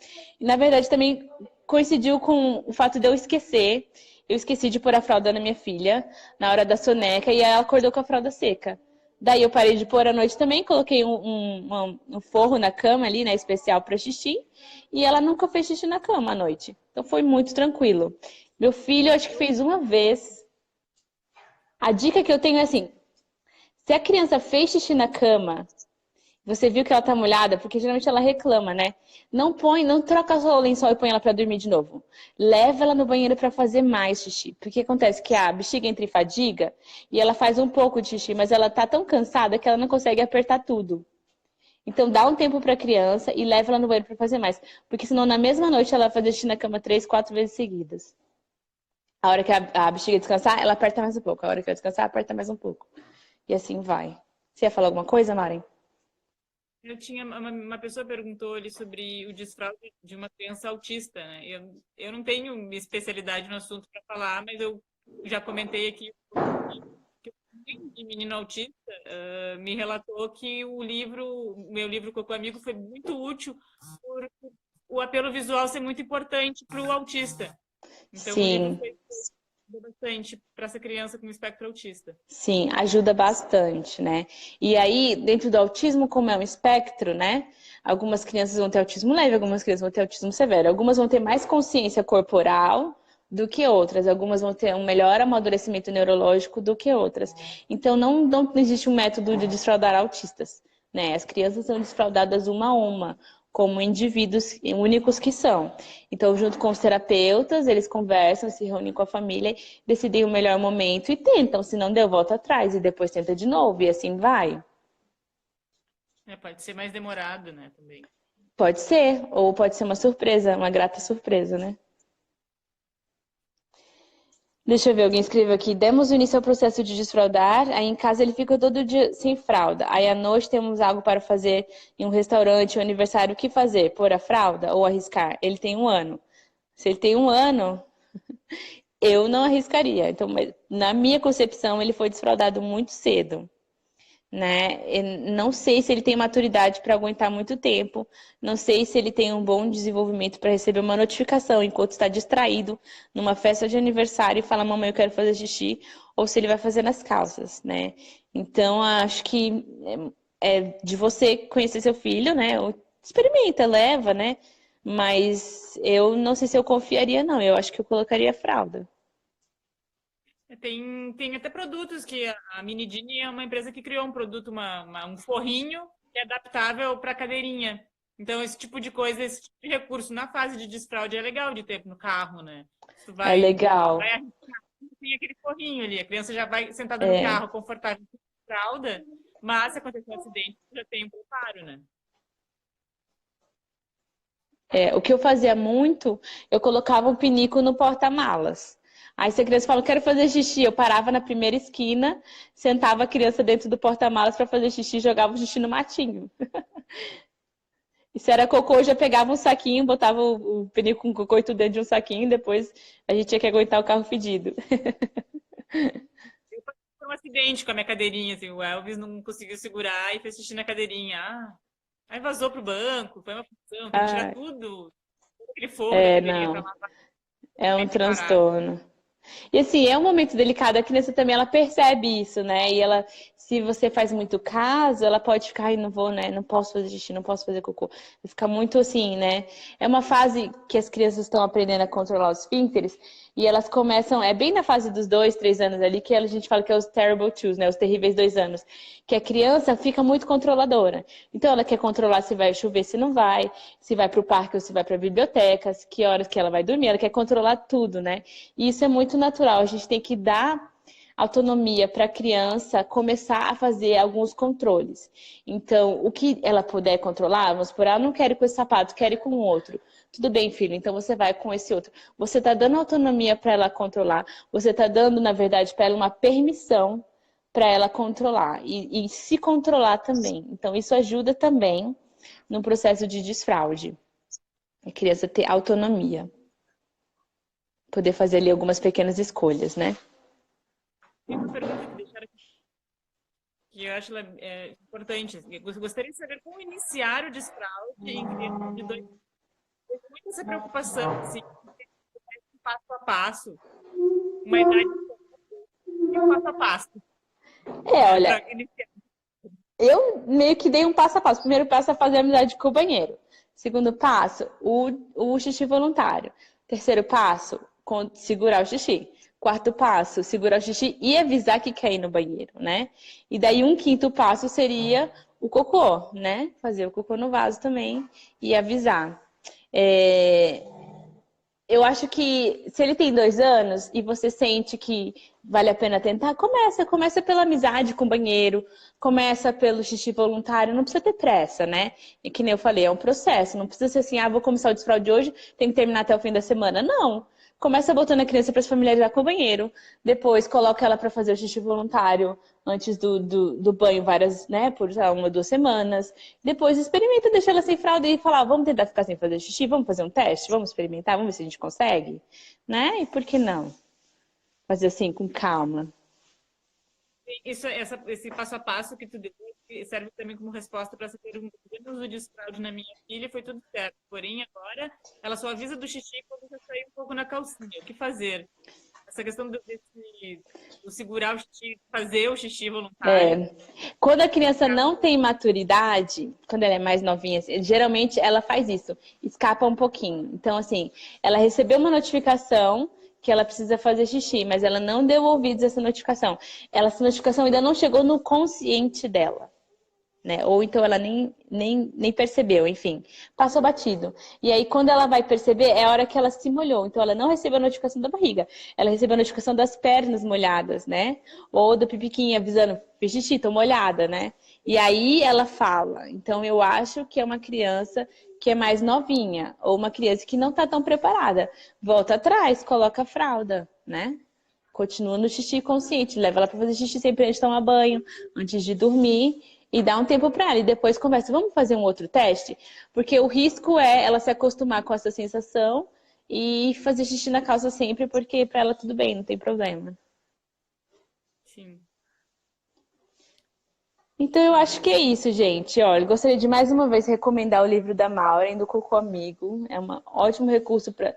E, na verdade, também coincidiu com o fato de eu esquecer. Eu esqueci de pôr a fralda na minha filha na hora da soneca e ela acordou com a fralda seca. Daí eu parei de pôr à noite também, coloquei um forro na cama ali, né, especial para xixi, e ela nunca fez xixi na cama à noite. Então foi muito tranquilo. Meu filho, acho que fez uma vez. A dica que eu tenho é assim, se a criança fez xixi na cama, você viu que ela tá molhada, porque geralmente ela reclama, né? Não troca só o lençol e põe ela pra dormir de novo. Leva ela no banheiro pra fazer mais xixi. Porque acontece que a bexiga entra em fadiga e ela faz um pouco de xixi, mas ela tá tão cansada que ela não consegue apertar tudo. Então dá um tempo pra criança e leva ela no banheiro pra fazer mais. Porque senão na mesma noite ela vai fazer xixi na cama 3, 4 vezes seguidas. A hora que a bexiga descansar, ela aperta mais um pouco. A hora que ela descansar, aperta mais um pouco. E assim vai. Você ia falar alguma coisa, Maren? Eu tinha uma pessoa perguntou ali sobre o desfraude de uma criança autista, né? Eu não tenho especialidade no assunto para falar, mas eu já comentei aqui que o menino autista me relatou que o meu livro Cocô Amigo foi muito útil por o apelo visual ser muito importante para o autista. Então o livro Sim. foi bastante para essa criança com espectro autista. Sim, ajuda bastante, né? E aí, dentro do autismo, como é um espectro, né? Algumas crianças vão ter autismo leve, algumas crianças vão ter autismo severo. Algumas vão ter mais consciência corporal do que outras. Algumas vão ter um melhor amadurecimento neurológico do que outras. Então, não existe um método de desfraudar autistas, né? As crianças são desfraudadas uma a uma, como indivíduos únicos que são. Então, junto com os terapeutas, eles conversam, se reúnem com a família, decidem o melhor momento e tentam. Se não deu, volta atrás e depois tenta de novo e assim vai. Pode ser mais demorado, né, também. Pode ser, ou pode ser uma surpresa, uma grata surpresa, né? Deixa eu ver, alguém escreveu aqui. Demos início ao processo de desfraudar, aí em casa ele fica todo dia sem fralda. Aí à noite temos algo para fazer em um restaurante, um aniversário. O que fazer? Pôr a fralda ou arriscar? Ele tem 1 ano. Se ele tem 1 ano, eu não arriscaria. Então, na minha concepção, ele foi desfraudado muito cedo, né? Eu não sei se ele tem maturidade para aguentar muito tempo, não sei se ele tem um bom desenvolvimento para receber uma notificação enquanto está distraído numa festa de aniversário e fala, mamãe, eu quero fazer xixi, ou se ele vai fazer nas calças, né? Então, acho que é de você conhecer seu filho, né? Experimenta, leva, né? Mas eu não sei se eu confiaria, não. Eu acho que eu colocaria fralda. Tem até produtos que a Minidini é uma empresa que criou um produto, um forrinho que é adaptável para cadeirinha. Então, esse tipo de coisa, esse tipo de recurso na fase de desfraude é legal de ter no carro, né? Se tu É legal. vai arriscar, tem aquele forrinho ali, a criança já vai sentada no É. carro, confortável com fralda, mas se acontecer um acidente, já tem um preparo, né? O que eu fazia muito, eu colocava um pinico no porta-malas. Aí se a criança falava, quero fazer xixi, eu parava na primeira esquina, sentava a criança dentro do porta-malas para fazer xixi e jogava o xixi no matinho. E se era cocô, eu já pegava um saquinho, botava o pinico com cocô e tudo dentro de um saquinho, depois a gente tinha que aguentar o carro fedido. Eu passei por um acidente com a minha cadeirinha, assim, o Elvis não conseguiu segurar e fez xixi na cadeirinha. Aí vazou pro banco, foi uma função, tem que tirar Ah, tudo, aquele fogo da é, deveria estar não. lá É um bem preparado. transtorno. E assim, é um momento delicado, a criança também ela percebe isso, né? E ela, se você faz muito caso, ela pode ficar, ai, não vou, né? Não posso fazer xixi, não posso fazer cocô. Fica muito assim, né? É uma fase que as crianças estão aprendendo a controlar os esfíncteres e elas começam, é bem na fase dos 2, 3 anos ali que a gente fala que é os terrible twos, né? Os terríveis 2 anos, que a criança fica muito controladora. Então ela quer controlar se vai chover, se vai para o parque ou se vai para a biblioteca, que horas que ela vai dormir, ela quer controlar tudo, né? E isso é muito natural. A gente tem que dar autonomia para a criança começar a fazer alguns controles. Então, o que ela puder controlar, vamos supor, ela não quer ir com esse sapato, quer ir com o outro. Tudo bem, filho, então você vai com esse outro. Você está dando autonomia para ela controlar, você está dando, na verdade, para ela uma permissão para ela controlar e se controlar também. Então, isso ajuda também no processo de desfraude. A criança ter autonomia, poder fazer ali algumas pequenas escolhas, né? Tem uma pergunta que deixaram aqui, que eu acho importante. Eu gostaria de saber como iniciar o desfraude em crianças de 2 anos. Tem muita essa preocupação, assim, passo a passo, uma idade e um passo a passo, Olha, para iniciar. eu meio que dei um passo a passo. Primeiro passo é fazer amizade com o banheiro. Segundo passo, o xixi voluntário. Terceiro passo, segurar o xixi. Quarto passo, segurar o xixi e avisar que quer ir no banheiro, né? E daí um quinto passo seria o cocô, né? Fazer o cocô no vaso também e avisar. É, eu acho que se ele tem 2 anos e você sente que vale a pena tentar, começa pela amizade com o banheiro, começa pelo xixi voluntário, não precisa ter pressa, né? E que nem eu falei, é um processo, não precisa ser assim, vou começar o desfraude hoje, tem que terminar até o fim da semana. Não. Começa botando a criança para se familiarizar com o banheiro, depois coloca ela para fazer o xixi voluntário antes do banho várias, né, por sei lá, 1, 2 semanas. Depois experimenta deixar ela sem fralda e falar, vamos tentar ficar sem fazer xixi, vamos fazer um teste, vamos experimentar, vamos ver se a gente consegue, né? E por que não? Fazer assim com calma. Esse passo a passo que tu deu serve também como resposta para essa pergunta. Tivemos o desfraude na minha filha, foi tudo certo. Porém, agora, ela só avisa do xixi quando já sair um pouco na calcinha. O que fazer? Essa questão do segurar o xixi, fazer o xixi voluntário. É, quando a criança não tem maturidade, quando ela é mais novinha, geralmente ela faz isso, escapa um pouquinho. Então, assim, ela recebeu uma notificação que ela precisa fazer xixi, mas ela não deu ouvidos a essa notificação. Essa notificação ainda não chegou no consciente dela, né? Ou então ela nem percebeu, enfim, passou batido. E aí, quando ela vai perceber, é a hora que ela se molhou. Então, ela não recebeu a notificação da barriga, ela recebeu a notificação das pernas molhadas, né? Ou da pipiquinha avisando, fiz xixi, tô molhada, né? E aí ela fala. Então, eu acho que é uma criança que é mais novinha, ou uma criança que não tá tão preparada. Volta atrás, coloca a fralda, né? Continua no xixi consciente, leva ela para fazer xixi sempre antes de tomar banho, antes de dormir e dá um tempo para ela. E depois conversa, vamos fazer um outro teste? Porque o risco é ela se acostumar com essa sensação e fazer xixi na calça sempre, porque para ela tudo bem, não tem problema. Sim. Então eu acho que é isso, gente. Olha, gostaria de mais uma vez recomendar o livro da Maureen, do Cocô Amigo. É um ótimo recurso para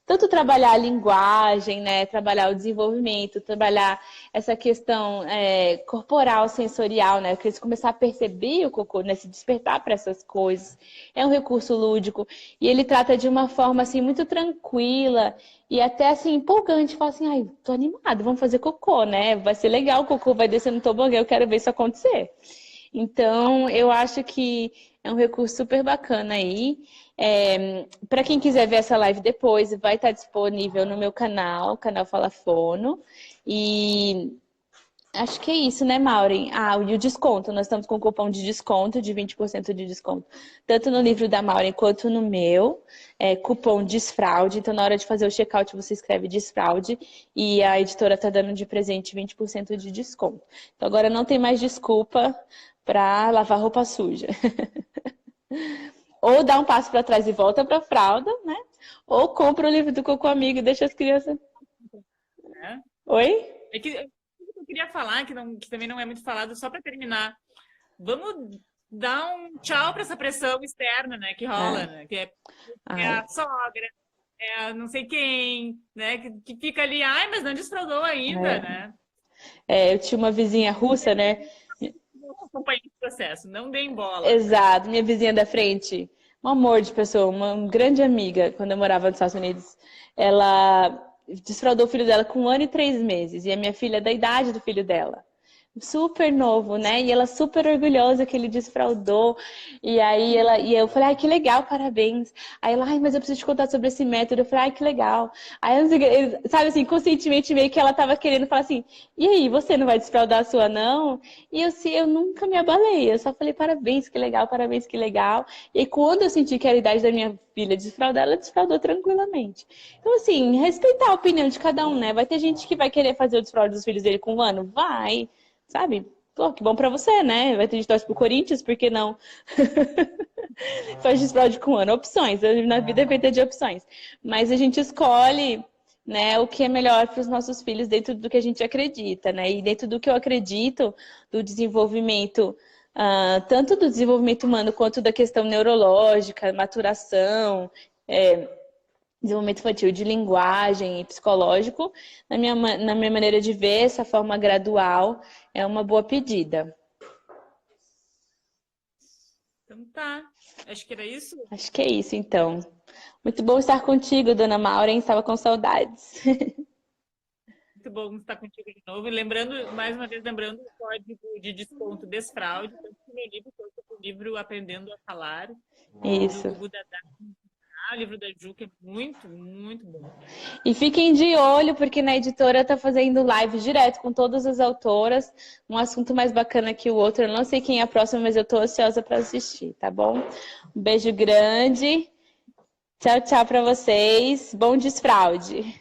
tanto trabalhar a linguagem, né? Trabalhar o desenvolvimento, trabalhar essa questão corporal, sensorial, né? Que eles começar a perceber o cocô, né? Se despertar para essas coisas. É um recurso lúdico e ele trata de uma forma assim muito tranquila e até assim empolgante. Fala assim, ai, tô animado, vamos fazer cocô, né? Vai ser legal, o cocô vai descer no tobogã, eu quero ver isso acontecer. Então, eu acho que é um recurso super bacana aí. Para quem quiser ver essa live depois, vai estar disponível no meu canal, canal Fala Fono. E acho que é isso, né, Maureen? E o desconto. Nós estamos com um cupom de desconto, de 20% de desconto. Tanto no livro da Maureen quanto no meu. Cupom Desfraude. Então, na hora de fazer o checkout, você escreve Desfraude. E a editora está dando de presente 20% de desconto. Então, agora não tem mais desculpa para lavar roupa suja. Ou dá um passo para trás e volta para a fralda, né? Ou compra o livro do Cocô Amigo e deixa as crianças... É. Oi? É que eu queria falar, que também não é muito falado, só para terminar. Vamos dá um tchau para essa pressão externa, né, que rola, né? Que é Ai, a sogra, não sei quem, né? Que fica ali, ai, mas não desfraudou ainda, é. né? Eu tinha uma vizinha russa, né? Não acompanha esse processo, não deem bola. Exato, minha vizinha da frente, um amor de pessoa, uma grande amiga, quando eu morava nos Estados Unidos. Ela desfraudou o filho dela com 1 ano e 3 meses, e a minha filha é da idade do filho dela. Super novo, né? E ela super orgulhosa que ele desfraudou. E eu falei, ai, que legal, parabéns. Aí ela, ai, mas eu preciso te contar sobre esse método. Eu falei, ai, que legal. Aí, eu não sei o que, sabe assim, conscientemente meio que ela tava querendo falar assim, e aí, você não vai desfraudar a sua, não? E eu, assim, eu nunca me abalei. Eu só falei, parabéns, que legal, parabéns, que legal. E quando eu senti que era a idade da minha filha desfraudar, ela desfraudou tranquilamente. Então, assim, respeitar a opinião de cada um, né? Vai ter gente que vai querer fazer o desfraude dos filhos dele com 1 ano? Vai. Sabe? Pô, que bom pra você, né? Vai ter gente que torce pro Corinthians, por que não? Faz desfraude com 1 ano. Opções. Na vida é feita de opções. Mas a gente escolhe, né, o que é melhor para os nossos filhos dentro do que a gente acredita, né? E dentro do que eu acredito, do desenvolvimento, tanto do desenvolvimento humano quanto da questão neurológica, maturação, desenvolvimento infantil de linguagem e psicológico, na minha maneira de ver, essa forma gradual é uma boa pedida. Então tá, acho que era isso. Acho que é isso, então. Muito bom estar contigo, dona Maureen. Estava com saudades. Muito bom estar contigo de novo. E lembrando, mais uma vez, lembrando o código de desconto Desfraude, tanto no meu livro quanto no livro Aprendendo a Falar, do Isso. Gugu Dadá. O livro da Ju, que é muito, muito bom. E fiquem de olho, porque na editora está fazendo live direto com todas as autoras, um assunto mais bacana que o outro. Eu não sei quem é a próxima, mas eu estou ansiosa para assistir, tá bom? Um beijo grande. Tchau, tchau para vocês. Bom desfraude.